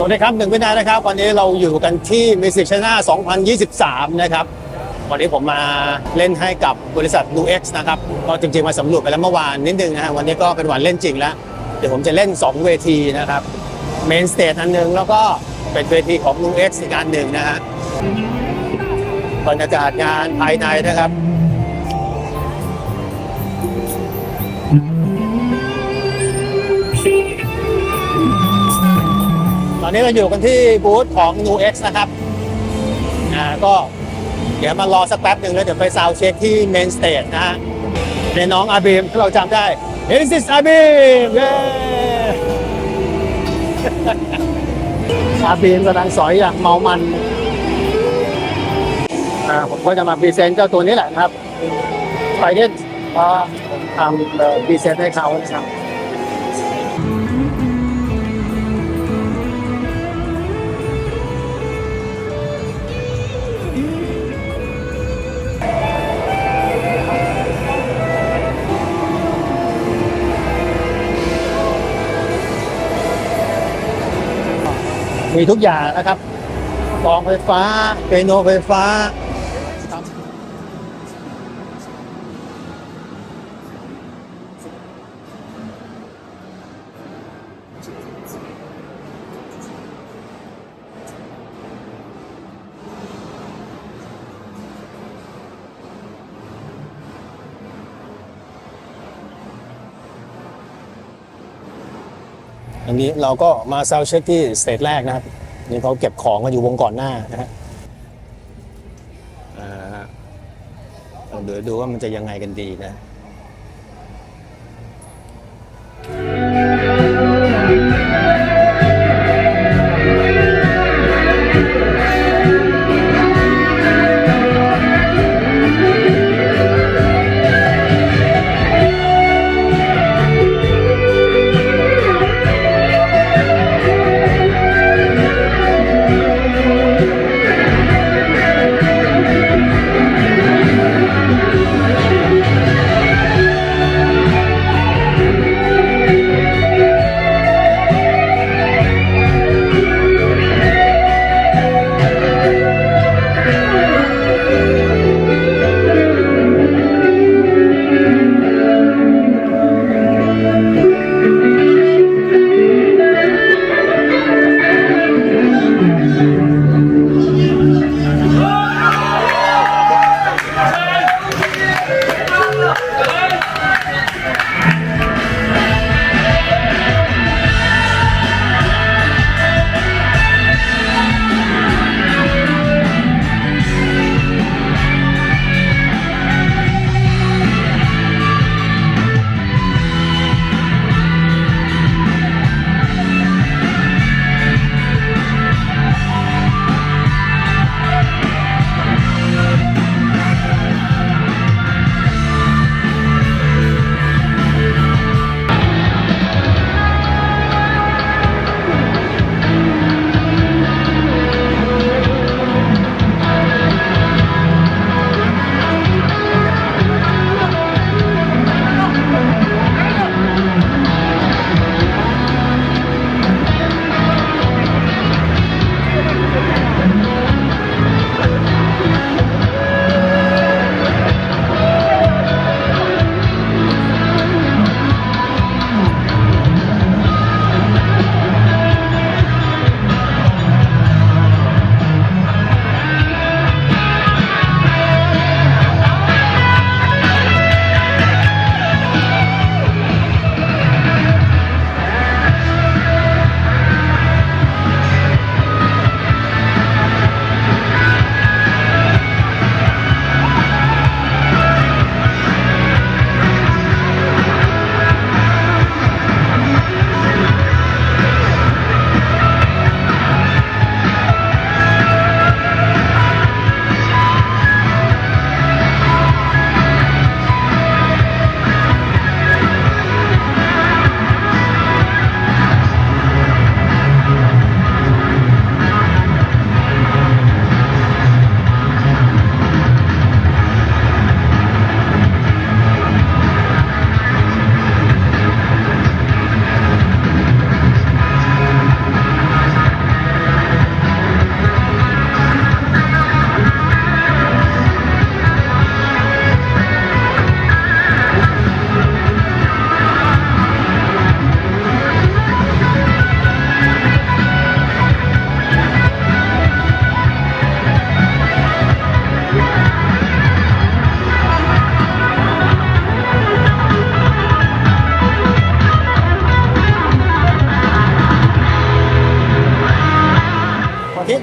วัสดีครับ1วินาทีนะครับวันนี้เราอยู่กันที่มิสิชนา2023นะครับวันนี้ผมมาเล่นให้กับบริษัท NUX นะครับก็จริงๆมาสำรวจไปแล้วเมื่อวานนิดนึงนะฮะวันนี้ก็เป็นวันเล่นจริงแล้วเดี๋ยวผมจะเล่น2เวทีนะครับเมนสเตจอันนึงแล้วก็เป็นเวทีของ NUX อีกอันหนึ่งนะฮะบรรยากาศงานภายในนะครับตอนนี้เราอยู่กันที่บูธของ NUX นะครับก็เดี๋ยวมารอสักแป๊บหนึ่งแล้วเดี๋ยวไปซาวด์เช็คที่เมนสเตจนะฮะในน้องอาบีมที่เราจำได้ This is อาบีมเย้ อาบีมกำลังสอยอย่างเมามันผมก็จะมาพรีเซนต์เจ้าตัวนี้แหละครับไปเนี่ยผมทำพรีเซนต์ให้เขานะครับมีทุกอย่างนะครับกลองไฟฟ้าเปียโนไฟฟ้าอันนี้เราก็มาซาวด์เช็คที่สเตจแรกนะครับนี่เขาเก็บของกันอยู่วงก่อนหน้านะฮะเดี๋ยวดูว่ามันจะยังไงกันดีนะ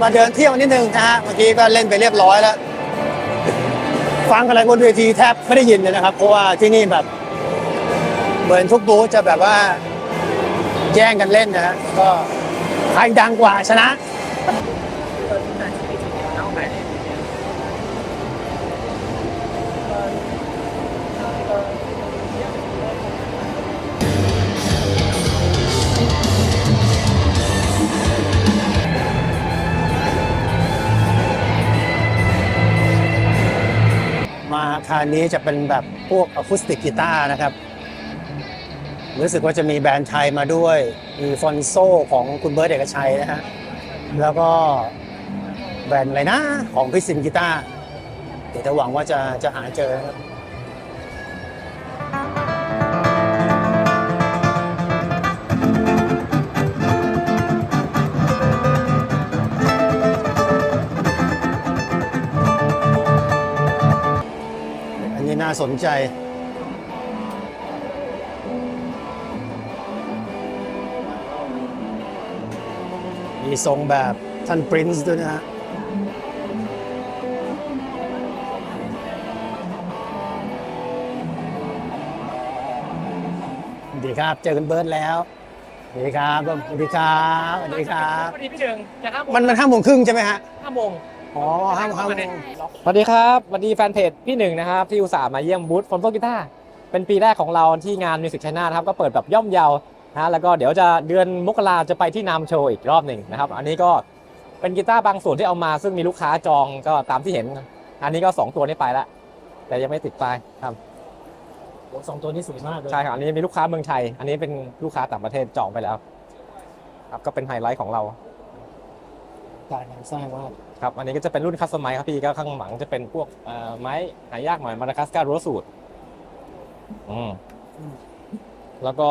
มาเดินเที่ยวนิดนึงนะฮะเมื่อกี้ก็เล่นไปเรียบร้อยแล้วฟังอะไรบนเวทีแทบไม่ได้ยินเลยนะครับเพราะว่าที่นี่แบบเหมือนทุกบูธจะแบบว่าแย่งกันเล่นนะฮะก็ใครดังกว่าชนะมาอาคารนี้จะเป็นแบบพวกอะคูสติกกีตาร์นะครับรู้สึกว่าจะมีแบรนด์ไทยมาด้วยมีฟอนโซของคุณเบิร์ตเอกชัยนะฮะแล้วก็แบรนด์อะไรนะของพิซินกีตาร์เดี๋ยวจะหวังว่าจะหาเจอครับอันนี้น่าสนใจมีทรงแบบท่านปรินซ์ด้วยนะฮะสวัสดีครับเจอกันเบิร์ดแล้วสวัสดีครับสวัสดีครับสวัสดีครับ สวัสดีพี่เดิงจะ5 โมง มัน5 โมงครึ่งใช่ไหมฮะ 5 โมง อ๋อ5 โมงสวัสดีครับสวัสดีแฟนเพจพี่หนึ่งนะครับที่อุตส่าห์มาเยี่ยมบูธฟอนโตกีตาร์เป็นปีแรกของเราที่งาน Music China นะครับก็เปิดแบบย่อมเยานะแล้วก็เดี๋ยวจะเดือนมกราจะไปที่นามโชว์อีกรอบหนึ่งนะครับอันนี้ก็เป็นกีตาร์บางส่วนที่เอามาซึ่งมีลูกค้าจองก็ตามที่เห็นอันนี้ก็2 ตัวนี้ไปแล้วแต่ยังไม่ติดป้ายครับ2 ตัวนี้สวยมากเลยใช่ครับอันนี้มีลูกค้าเมืองไทยอันนี้เป็นลูกค้าต่างประเทศจองไปแล้วครับก็เป็นไฮไลท์ของเราการสร้างว่าครับอันนี้ก็จะเป็นรุ่นคัสตอมไมซ์ครับพี่ก็ข้างหลังจะเป็นพวกไม้หายากหน่อยมาดากัสการ์โรสูตรแล้วก็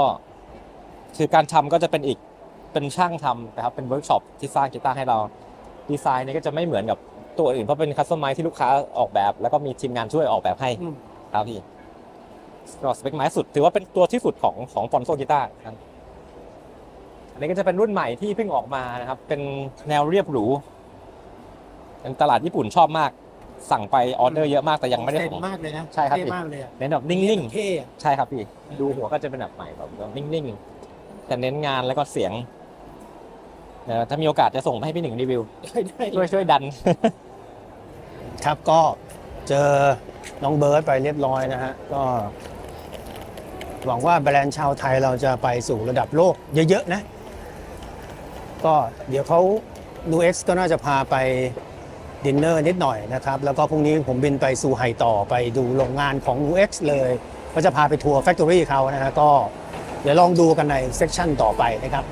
คือการทำก็จะเป็นอีกเป็นช่างทำนะครับเป็นเวิร์กช็อปที่สร้างกีตาร์ให้เราดีไซน์นี้ก็จะไม่เหมือนกับตัวอื่นเพราะเป็นคัสตอมไมซ์ที่ลูกค้าออกแบบแล้วก็มีทีมงานช่วยออกแบบให้ครับพี่ก็สเปคไม้สุดถือว่าเป็นตัวที่สุดของฟอนโซกีตาร์อันนี้ก็จะเป็นรุ่นใหม่ที่เพิ่งออกมานะครับเป็นแนวเรียบหรูเป็นตลาดญี่ปุ่นชอบมากสั่งไปออเดอร์เยอะมากแต่ยังไม่ได้ส่งมากเลยนะใช่ครับพี่เน้นแบบนิ่งๆใช่ครับพี่ดูหัวก็จะเป็นแบบใหม่แบบนิ่งๆแต่เน้นงานแล้วก็เสียงถ้ามีโอกาสจะส่งให้พี่หนึ่งรีวิวช่วยดันครับก็เจอน้องเบิร์ดไปเรียบร้อยนะฮะก็หวังว่าแบรนด์ชาวไทยเราจะไปสู่ระดับโลกเยอะๆนะก็เดี๋ยวเขาNUXก็น่าจะพาไปดินเนอร์นิดหน่อยนะครับแล้วก็พรุ่งนี้ผมบินไปซูไห่ต่อไปดูโรงงานของNUXเลยก็จะพาไปทัวร์แฟคทอรี่เขานะฮะก็เดี๋ยวลองดูกันในเซสชั่นต่อไปนะครับ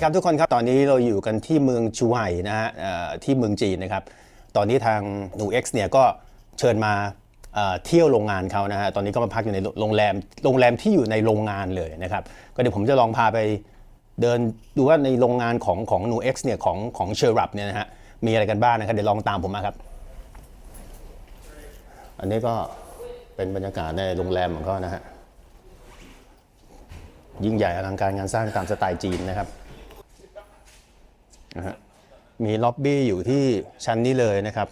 ครับทุกคนครับตอนนี้เราอยู่กันที่เมืองจูไห่นะฮะที่เมืองจีนนะครับตอนนี้ทาง NUX เนี่ยก็เชิญมาเที่ยวโรงงานเขานะฮะตอนนี้ก็มาพักอยู่ในโรงแรมที่อยู่ในโรงงานเลยนะครับก็เดี๋ยวผมจะลองพาไปเดินดูว่าในโรงงานของ NUX เนี่ยของ Cherub เนี่ยนะฮะมีอะไรกันบ้างนะครับเดี๋ยวลองตามผมมาครับอันนี้ก็เป็นบรรยากาศในโรงแรมของเขานะฮะยิ่งใหญ่อลังการงานสร้างตามสไตล์จีนนะครับมีล็อบบี้อยู่ที่ชั้นนี้เลยนะครับ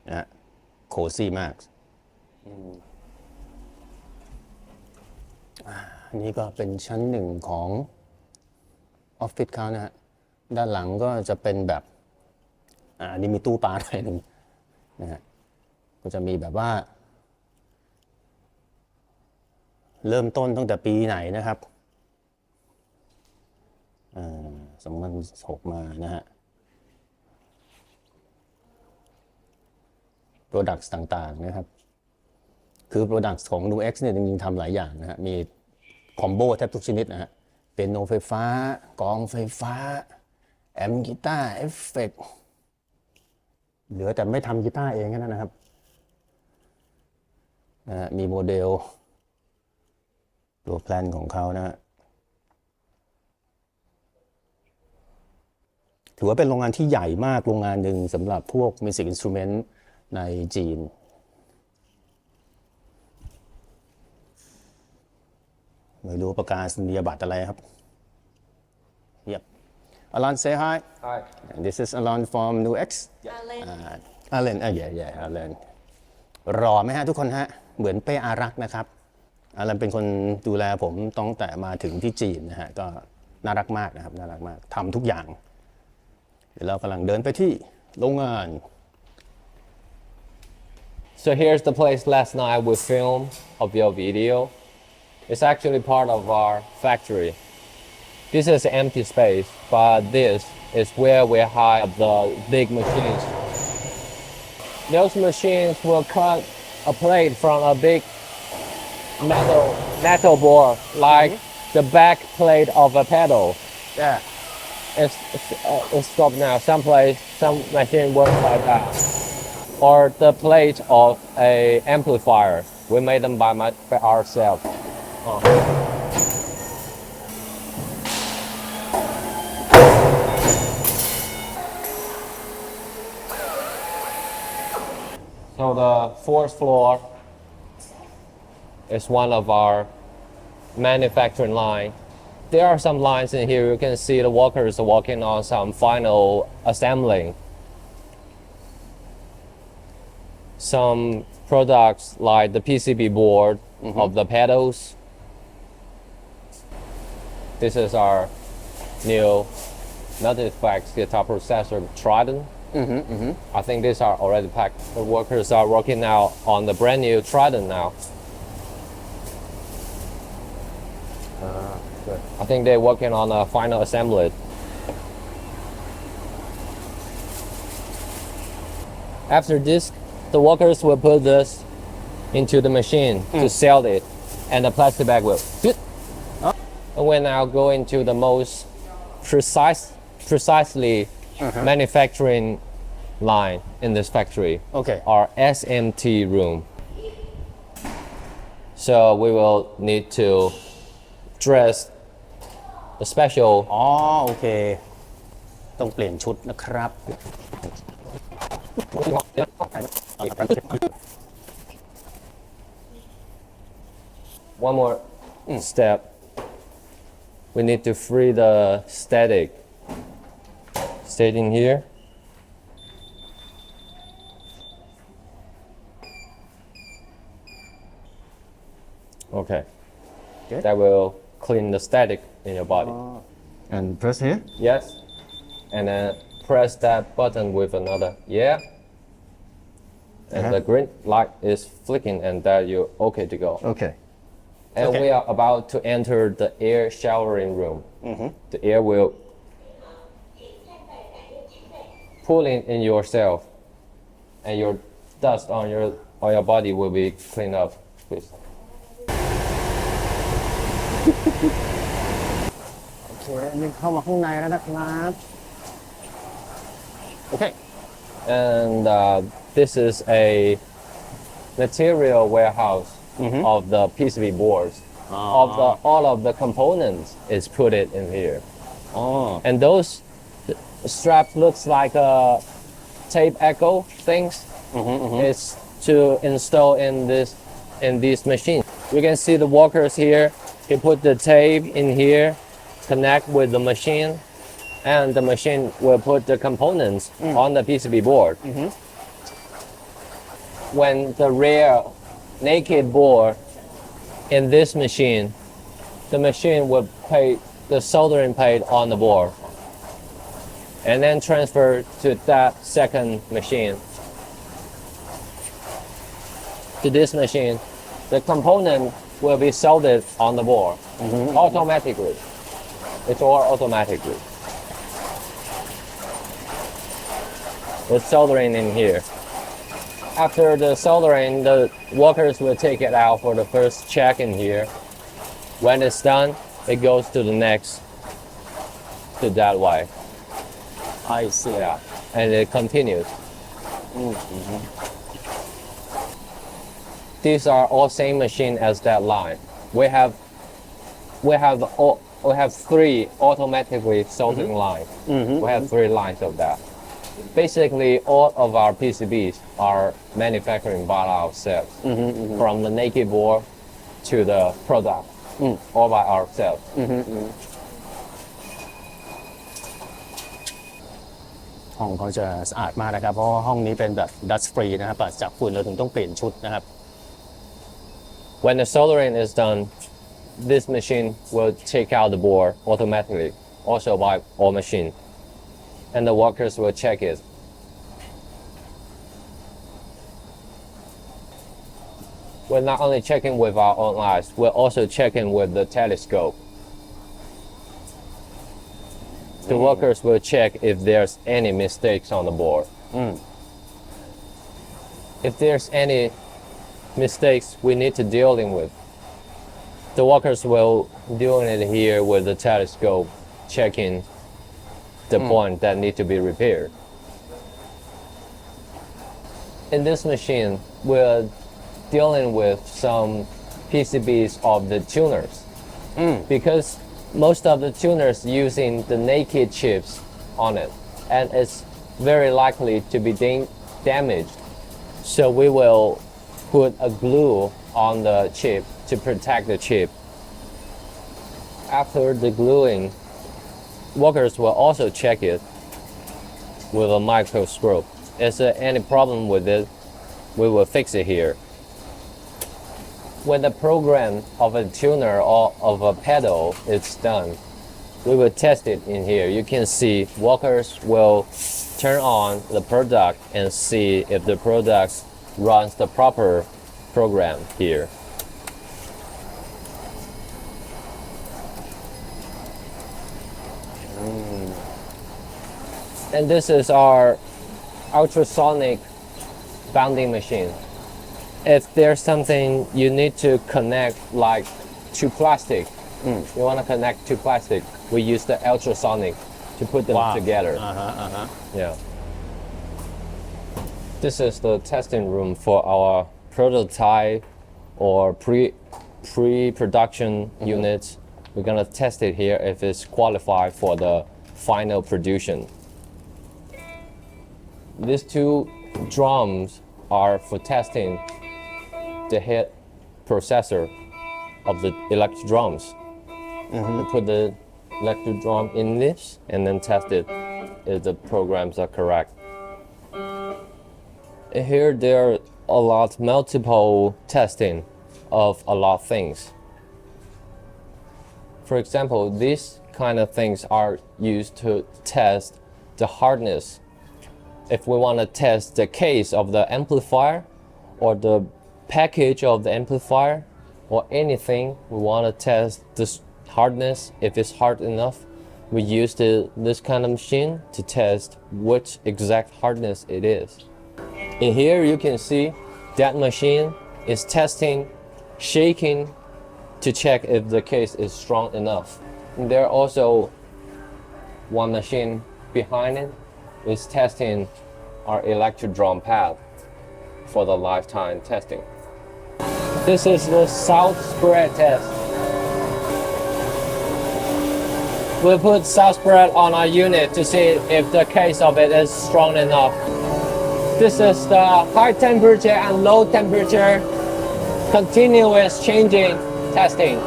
นะโคซี่มากอันนี้ก็เป็นชั้นหนึ่งของออฟฟิศเขานะฮะด้านหลังก็จะเป็นแบบอันนี้มีตู้ปลาหน่อยหนึ่งนะฮะก็จะมีแบบว่าเริ่มต้นตั้งแต่ปีไหนนะครับ2006มานะฮะ Products ต่างๆนะครับคือ Products ของ NUX เนี่ยจริงๆทำหลายอย่างนะฮะมีคอมโบแทบทุกชนิดนะฮะเปียโนไฟฟ้ากลองไฟฟ้าแอมป์กีตาร์เอฟเฟกต์ เหลือแต่ไม่ทำกีตาร์เองแค่นั้นนะครับมีโมเดลตัวแพลนของเขานะฮะถือว่าเป็นโรงงานที่ใหญ่มากโรงงานหนึ่งสำหรับพวก Music Instrument ในจีนไม่รู้ประกาศนียบัตรอะไรครับ Yep Alan say hi Hi. And this is Alan from NUX Alan yeah Alan รอไหมฮะทุกคนฮะเหมือนเป้อารักษ์นะครับอารันเป็นคนดูแลผมตั้งแต่มาถึงที่จีนนะฮะก็น่ารักมากนะครับน่ารักมากทำทุกอย่างเดี๋ยวเรากำลังเดินไปที่โรงงาน So here's the place last night we filmed of your video. It's actually part of our factory. This is an empty space, but this is where we hide the big machines. Those machines will cut a plate from a big metal board, like the back plate of a pedal. Yeah It's stopped now. Some machine works like that. Or the plate of a amplifier. We made them by ourselves. So the fourth floor is one of our manufacturing line. There are some lines in here. You can see the workers are working on some final assembling. Some products like the PCB board of the pedals. This is our new multi-effects guitar processor Trident. I think these are already packed. The workers are working now on the brand new Trident now. I think they're working on a final assembly. After this, the workers will put this into the machine to sell it, and the plastic bag will fit. And we're now going to the most precisely manufacturing line in this factory. Okay Our SMT room. So we will need to dress the special อ๋อโอเคต้องเปลี่ยนชุดนะครับ one more step. We need to free the static. Stayed in here. Okay. Good. That will clean the static in your body. and press here Yes. And then press that button with another. Yeah. And the green light is flicking, and that you're okay to go. okay And Okay. we are about to enter the air showering room. The air will pull in yourself, and your dust on your body will be cleaned up. Please. โอเคนี่เข้ามาข้างในแล้วนะครับโอเค And this is a material warehouse of the PCB boards. All of the components is put it in here. อ๋อ And those straps looks like a tape echo things. It's to install in these machines. You can see the workers here. He put the tape in here, connect with the machine, and the machine will put the components on the PCB board. When the rear naked board in this machine, the machine will put the soldering plate on the board, and then transfer to that second machine. To this machine, the component will be soldered on the board automatically. It's all automatically. With soldering in here. After the soldering, the workers will take it out for the first check in here. When it's done, it goes to the next, to that way. I see Yeah, and it continues. These are all same machine as that line. We have 3 automatically sorting lines. We have 3 lines of that. Basically, all of our PCBs are manufacturing by ourselves, from the naked board to the product, all by ourselves. ห้องเขาจะสะอาดมากนะครับเพราะว่าห้องนี้เป็นแบบ dust free นะครับปราศจากฝุ่นเราถึงต้องเปลี่ยนชุดนะครับ When the soldering is done, this machine will take out the board automatically, also by our machine, and the workers will check it. We're not only checking with our own eyes, we're also checking with the telescope. The workers will check if there's any mistakes on the board. If there's any mistakes we need to dealing with, the workers will doing it here with the telescope, checking the point that need to be repaired. In this machine, we're dealing with some PCBs of the tuners, because most of the tuners using the naked chips on it, and it's very likely to be damaged. So we will put a glue on the chip to protect the chip. After the gluing, workers will also check it with a microscope. Is there any problem with it? We will fix it here. When the program of a tuner or of a pedal is done, we will test it in here. You can see workers will turn on the product and see if the product runs the proper program here. And this is our ultrasonic bounding machine. If there's something you need to connect, like to plastic, you want to connect to plastic, we use the ultrasonic to put them together. Yeah. This is the testing room for our prototype or pre-production units. We're gonna test it here if it's qualified for the final production. These 2 drums are for testing the head processor of the electric drums. We put the electric drum in this and then test it if the programs are correct. Here there are a lot multiple testing of a lot of things. For example, these kind of things are used to test the hardness. If we want to test the case of the amplifier or the package of the amplifier or anything, we want to test this hardness. If it's hard enough, we use this kind of machine to test which exact hardness it is. In here you can see that machine is testing, shaking to check if the case is strong enough. And there also one machine behind it is testing our electric drum pad for the lifetime testing. This is the south spread test. We put south spread on our unit to see if the case of it is strong enough. This is the high temperature and low temperature continuous changing testing.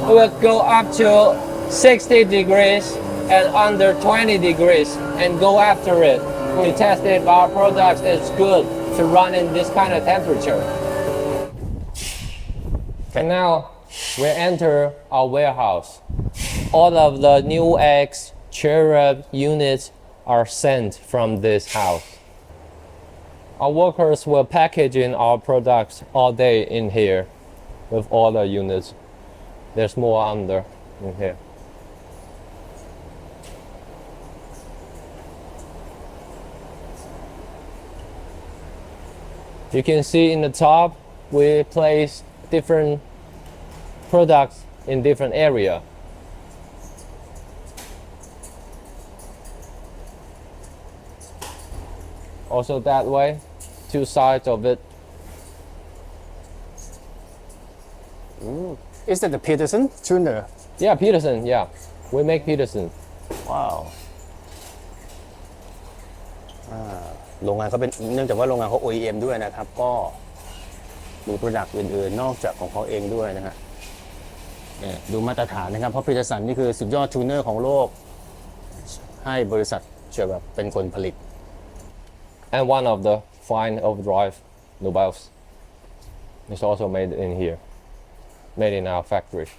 We will go up to 60 degrees and under 20 degrees and go after it to test if our product is good to run in this kind of temperature. And now we enter our warehouse. All of the NUX Cherub units are sent from this house. Our workers will package in our products all day in here with all the units. There's more under in here. You can see in the top, we place different products in different area. Also that way, two sides of it. Is that the Peterson tuner? Yeah, Peterson. Yeah, we make Peterson. ว้าวโรงงานเขาเป็นเนื่องจากว่าโรงงานเขา OEM ด้วยนะครับ ก็มีโปรดักต์อื่นๆ นอกจากของเขาเองด้วยนะฮะเนี่ยดูมาตรฐานนะครับ เพราะพีเตอร์สันนี่คือสุดยอดทูเนอร์ของโลก ให้บริษัทเชื่อแบบเป็นคนผลิต And one of the fine overdrive mobiles is also made in here, made in our factory.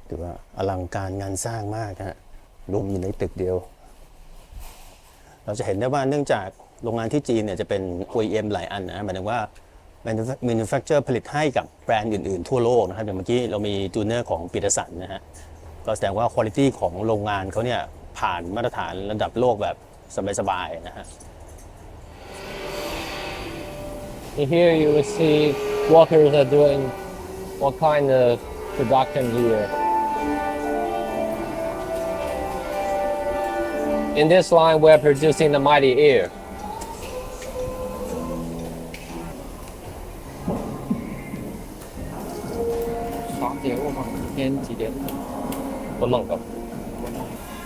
ถือว่าอลังการงานสร้างมากฮะรวมอยู่ในตึกเดียว เราจะเห็นได้ว่าเนื่องจากโรงงานที่จีนเนี่ยจะเป็น OEM หลายอันนะหมายถึงว่า manufacturer ผลิตให้กับแบรนด์อื่นๆทั่วโลกนะครับอย่างเมื่อกี้เรามีจูเนอร์ของปีเตอร์สันนะฮะก็แสดงว่าคุณภาพของโรงงานเขาเนี่ยผ่านมาตรฐานระดับโลกแบบสบายๆนะฮะ In here you will see workers are doing what kind of production here. In this line, we're producing the Mighty Air.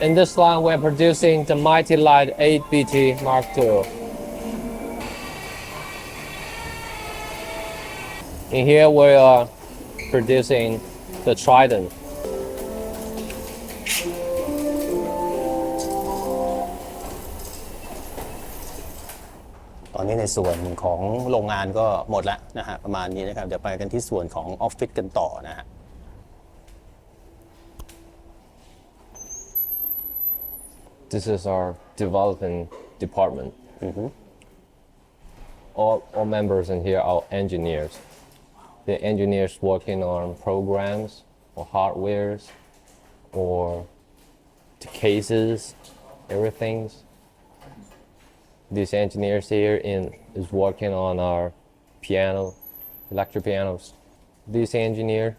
In this line, we're producing the Mighty Light 8BT Mark II. In here, we are producing the Trident. ตอนนี้ในส่วนของโรงงานก็หมดแล้วนะฮะประมาณนี้นะครับเดี๋ยวไปกันที่ส่วนของออฟฟิศกันต่อนะฮะ This is our development department. All members in here are engineers. The engineers working on programs or hardwares or the cases, everything. These engineers here is working on our piano, electric pianos. This engineer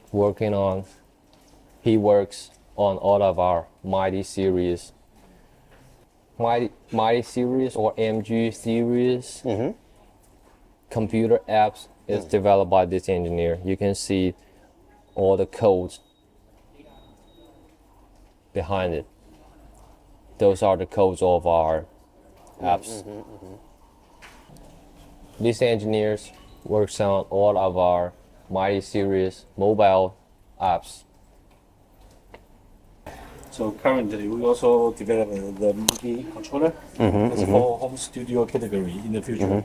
he works on all of our Mighty series. Mighty series or MG series computer apps is developed by this engineer. You can see all the codes behind it. Those are the codes of our apps. These engineers works on all of our Mighty series mobile apps. So currently, we also develop the MIDI controller. It's for home studio category in the future.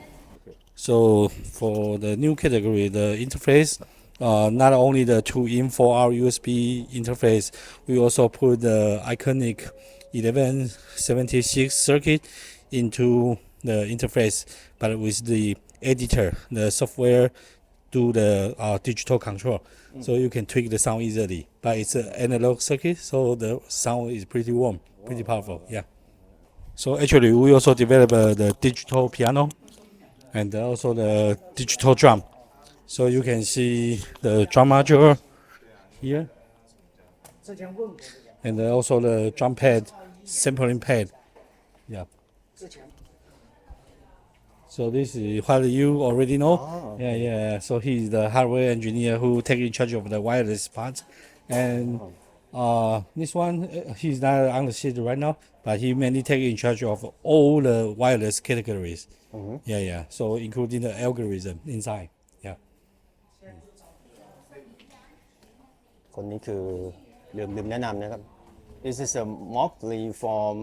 So for the new category, the interface, not only the 2-in 4-out USB interface, we also put the iconic 1176 circuit into the interface, but with the editor, the software do the digital control. So you can tweak the sound easily. But it's an analog circuit, so the sound is pretty warm, pretty powerful. Yeah. So actually, we also developed the digital piano and also the digital drum. So you can see the drum module here, and also the drum pad, sampling pad. Yeah. So this is what you already know. Yeah. So he's the hardware engineer who take in charge of the wireless part, and this one he's not on the seat right now, but he mainly take in charge of all the wireless categories. Yeah. So including the algorithm inside. Yeah. คนนี้คือลืมแนะนำนะครับ This is a monthly form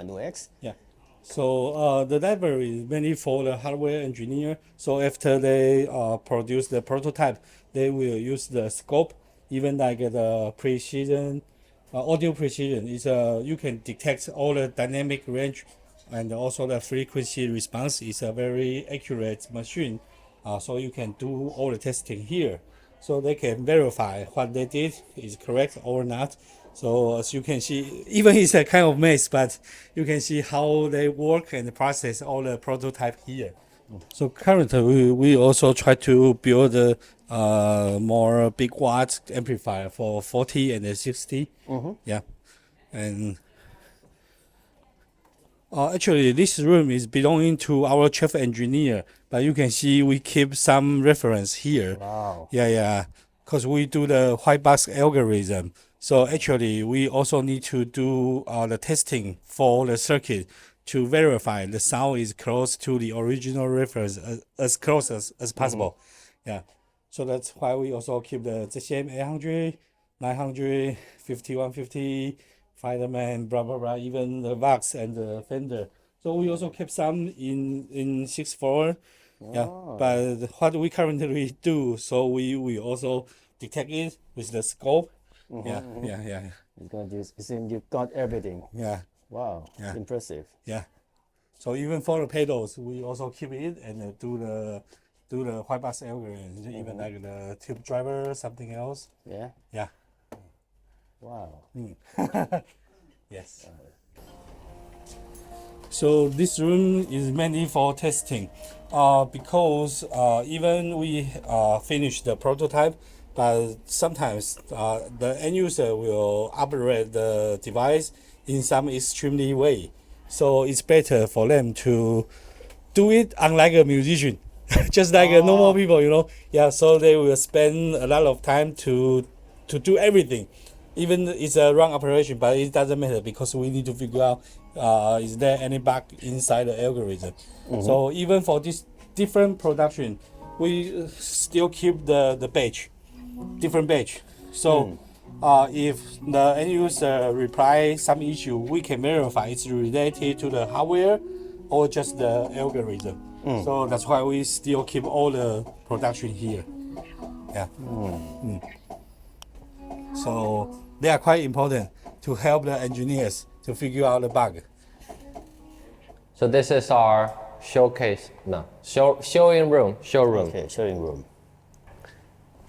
NUX. Yeah. So the library is mainly for the hardware engineer. So after they produce the prototype, they will use the scope, even like the precision, audio precision. Is you can detect all the dynamic range and also the frequency response. Is a very accurate machine. So you can do all the testing here. So they can verify what they did is correct or not. So as you can see, even it's a kind of mess, but you can see how they work and process all the prototype here. So currently, we also try to build a more big watt amplifier for 40 and 60. Yeah, and actually, this room is belonging to our chief engineer, but you can see we keep some reference here. Wow. Yeah, because we do the white box algorithm. So actually, we also need to do the testing for the circuit to verify the sound is close to the original reference as close as possible. Yeah, so that's why we also keep the ZCM 800, 900, 5150, Fireman, blah blah blah, even the Vox and the Fender. So we also keep some in 6.4. Yeah, but what we currently do, so we also detect it with the scope. Yeah. You got everything. Yeah. Wow. Yeah. Impressive. Yeah. So even for the pedals, we also keep it and do the white box algorithm, even like the tube driver, something else. Yeah. Yeah. Wow. Yes. So this room is mainly for testing, because even we finish the prototype, but sometimes the end user will operate the device in some extremely way. So it's better for them to do it unlike a musician, just like a normal people, Yeah, so they will spend a lot of time to do everything. Even it's a wrong operation, but it doesn't matter because we need to figure out is there any bug inside the algorithm. So even for this different production, we still keep the batch, different batch. So if the end user reply some issue, we can verify it's related to the hardware or just the algorithm. So that's why we still keep all the production here. Yeah. So they are quite important to help the engineers to figure out the bug. So this is our showroom. Okay, showing room.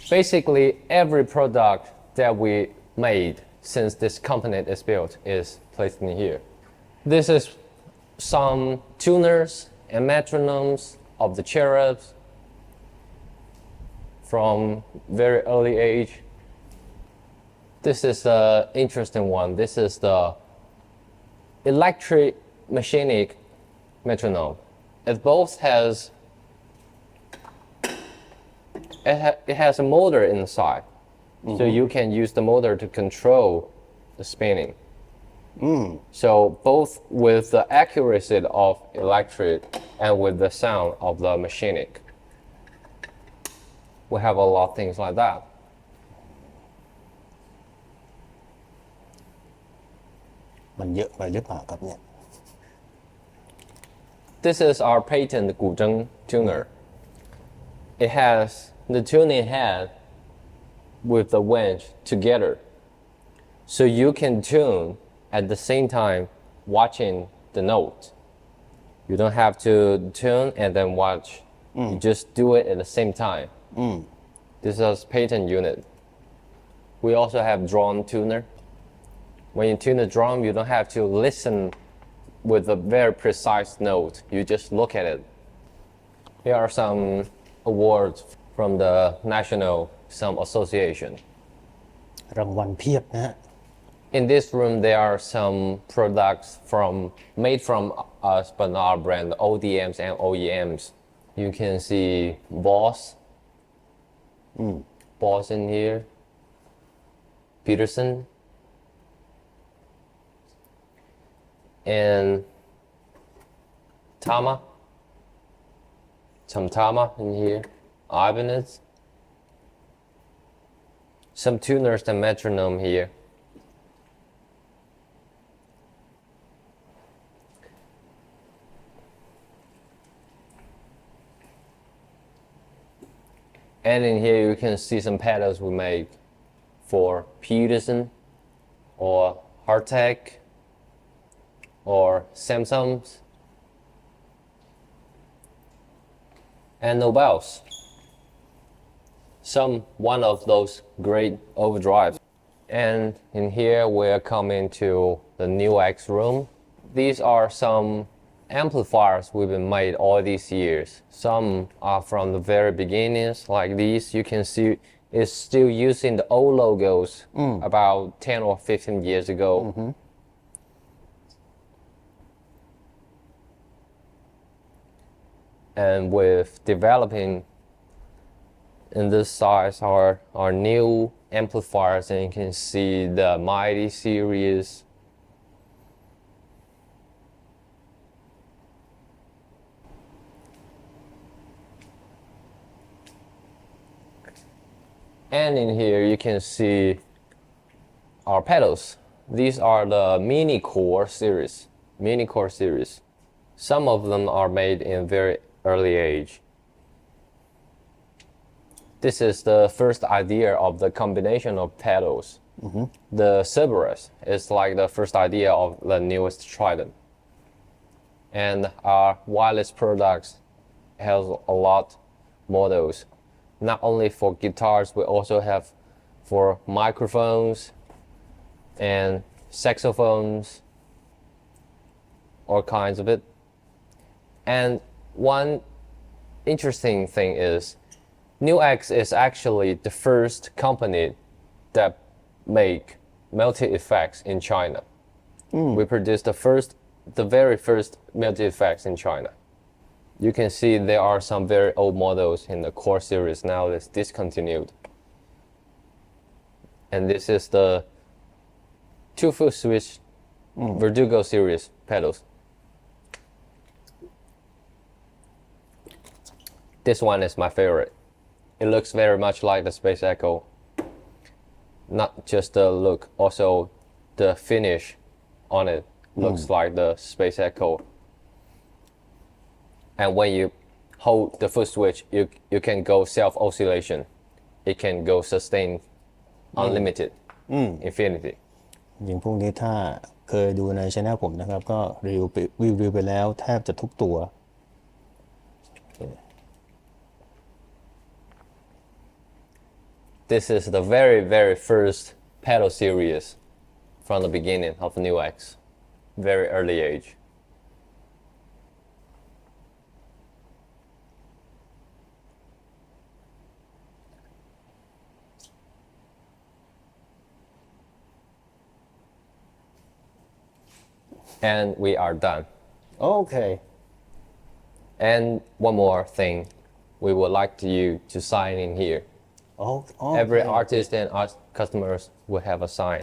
Basically, every product that we made since this company is built is placed in here. This is some tuners and metronomes of the Cherubs from very early age. This is the interesting one. This is the electric mechanic metronome. It both has it has a motor inside, so you can use the motor to control the spinning. So both with the accuracy of electric and with the sound of the mechanic, we have a lot of things like that. This is our patent 古筝 tuner. It has the tuning head with the winch together. So you can tune at the same time watching the note. You don't have to tune and then watch. You just do it at the same time. This is patent unit. We also have drum tuner. When you tune the drum, you don't have to listen with a very precise note. You just look at it. Here are some awards from the National Some Association. รางวัลเพียบนะฮะ In this room, there are some products made from us, but not our brand, ODMs and OEMs. You can see Boss in here, Peterson, and Tama. Some Tama in here, Ibanez. Some tuners and metronome here. And in here you can see some pedals we make for Peterson or Hardtech or Samsung's and Nobel's. One of those great overdrives. And in here we're coming to the NUX room. These are some amplifiers we've been made all these years. Some are from the very beginnings, like these. You can see it's still using the old logos about 10 or 15 years ago. And with developing in this size are our new amplifiers, and you can see the Mighty series. And in here you can see our pedals. These are the mini core series. Some of them are made in very early age. This is the first idea of the combination of pedals. The Cerberus is like the first idea of the newest Trident. And our wireless products has a lot models. Not only for guitars, we also have for microphones and saxophones, all kinds of it. And one interesting thing is NUX is actually the first company that make multi-effects in China. We produced the very first multi-effects in China. You can see there are some very old models in the core series now that's discontinued. And this is the 2-foot switch Verdugo series pedals. This one is my favorite. It looks very much like the Space Echo. Not just the look, also the finish on it looks like the Space Echo. And when you hold the foot switch, you can go self-oscillation. It can go sustain unlimited, infinity. อย่างพวกนี้ถ้าเคยดูในช่องผมนะครับก็รีวิวไปแล้วแทบจะทุกตัว This is the very, very first pedal series from the beginning of NUX, very early age. And we are done. Okay. And one more thing, we would like you to sign in here. Okay. Every artist and art customers will have a sign.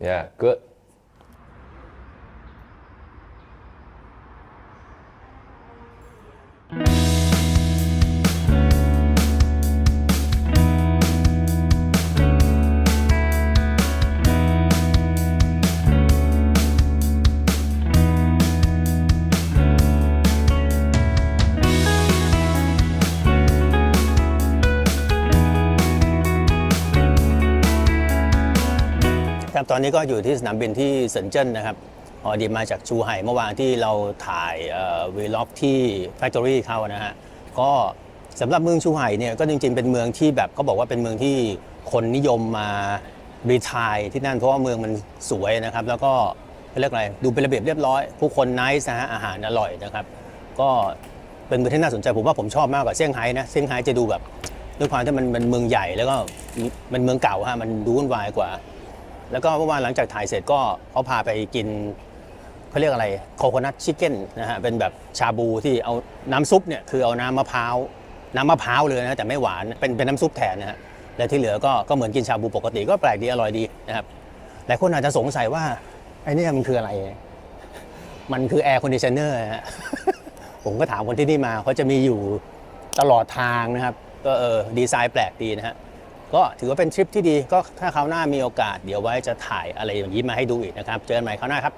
Yeah, good.ครับตอนนี้ก็อยู่ที่สนามบินที่เซินเจิ้นนะครับพอดีมาจากชูไห่เมื่อวานที่เราถ่ายวีล็อกที่แฟคทอรี่เขานะฮะก็สำหรับเมืองชูไห่เนี่ยก็จริงๆเป็นเมืองที่แบบเขาบอกว่าเป็นเมืองที่คนนิยมมารีไทร์ที่นั่นเพราะว่าเมืองมันสวยนะครับแล้วก็เรียกอะไรดูเป็นระเบียบเรียบร้อยผู้คนไนซ์นะฮะอาหารอร่อยนะครับก็เป็นเมืองที่น่าสนใจผมว่าผมชอบมากกว่าเซี่ยงไฮ้นะเซี่ยงไฮ้จะดูแบบด้วยความที่มันเมืองใหญ่แล้วก็มันเมืองเก่าฮะมันดูวุ่นวายกว่าแล้วก็เมื่อวานหลังจากถ่ายเสร็จก็เขาพาไปกินเขาเรียกอะไรโคโคนัทชิคเก้นนะฮะเป็นแบบชาบูที่เอาน้ำซุปเนี่ยคือเอาน้ำมะพร้าวเลยนะแต่ไม่หวานเป็นน้ำซุปแทนนะฮะและที่เหลือก็เหมือนกินชาบูปกติก็แปลกดีอร่อยดีนะครับหลายคนอาจจะสงสัยว่าไอ้นี่มันคืออะไรมันคือแอร์คอนดิชันเนอร์ฮะ ผมก็ถามคนที่นี่มาเขาจะมีอยู่ตลอดทางนะครับก็ดีไซน์แปลกดีนะฮะก็ถือว่าเป็นทริปที่ดีก็ถ้าคราวหน้ามีโอกาสเดี๋ยวไว้จะถ่ายอะไรอย่างนี้มาให้ดูอีกนะครับเจอกันใหม่คราวหน้าครับ